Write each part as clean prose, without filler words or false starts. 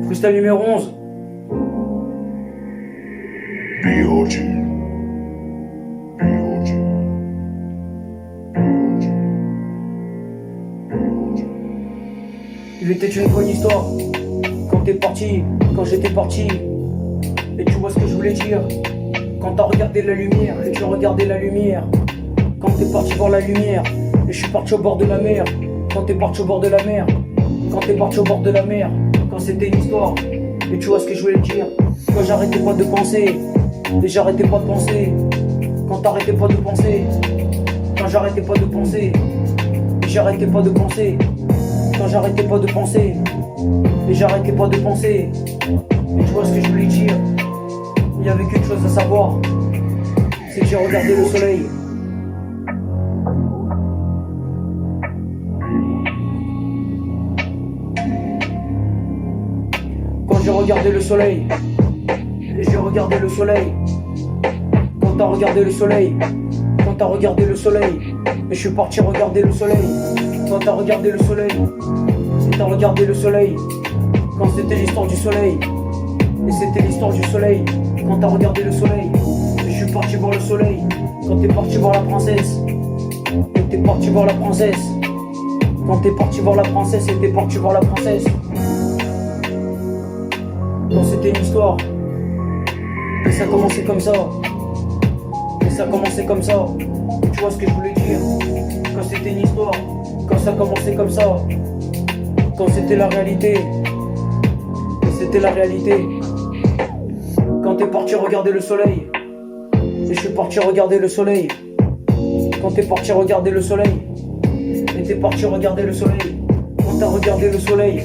Freestyle numéro 11. B.O.G. Il était une bonne histoire. Quand t'es parti, quand j'étais parti. Et tu vois ce que je voulais dire. Quand t'as regardé la lumière, et tu regardais la lumière. Quand t'es parti voir la lumière, et je suis parti au bord de la mer. Quand t'es parti au bord de la mer. Quand t'es parti au bord de la mer. Quand c'était une histoire. Et tu vois ce que je voulais dire. Quand j'arrêtais pas de penser. Et j'arrêtais pas de penser. Quand t'arrêtais pas de penser. Quand j'arrêtais pas de penser. Et j'arrêtais pas de penser. Quand j'arrêtais pas de penser. Et j'arrêtais pas de penser. Et tu vois ce que je voulais dire. Il y avait quelque chose à savoir. C'est que j'ai regardé le soleil. Quand j'ai regardé le soleil. Et j'ai regardé le soleil. Quand t'as regardé le soleil. Quand t'as regardé le soleil. Et je suis parti regarder le soleil. Quand t'as regardé le soleil. Et t'as regardé le soleil. Quand c'était l'histoire du soleil. Et c'était l'histoire du soleil. Quand t'as regardé le soleil. Et je suis parti voir le soleil. Quand t'es parti voir la princesse. Et t'es parti voir la princesse. Quand t'es parti voir la princesse. Et t'es parti voir la princesse. Quand c'était une histoire. Et ça commençait comme ça. Et ça commençait comme ça. Et tu vois ce que je voulais dire. Quand c'était une histoire. Quand ça commençait comme ça. Quand c'était la réalité. Et c'était la réalité. Quand t'es parti regarder le soleil. Et je suis parti regarder le soleil. Quand t'es parti regarder le soleil. Et t'es parti regarder le soleil. Quand t'as regardé le soleil.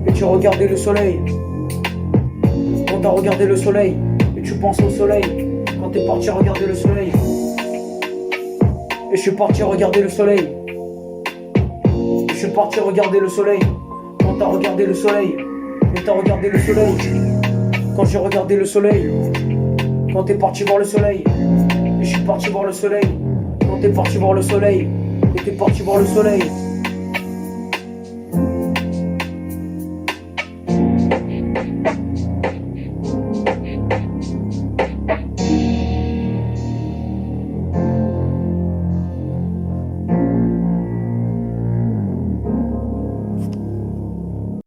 Et tu regardais le soleil. Quand t'as regardé le soleil. Et tu penses au soleil. Quand t'es parti regarder le soleil. Et je suis parti regarder le soleil. Et je suis parti regarder le soleil. Quand t'as regardé le soleil. Et t'as regardé le soleil. Quand j'ai regardé le soleil. Quand t'es parti voir le soleil. Et je suis parti voir le soleil. Quand t'es parti voir le soleil. Et t'es parti voir le soleil.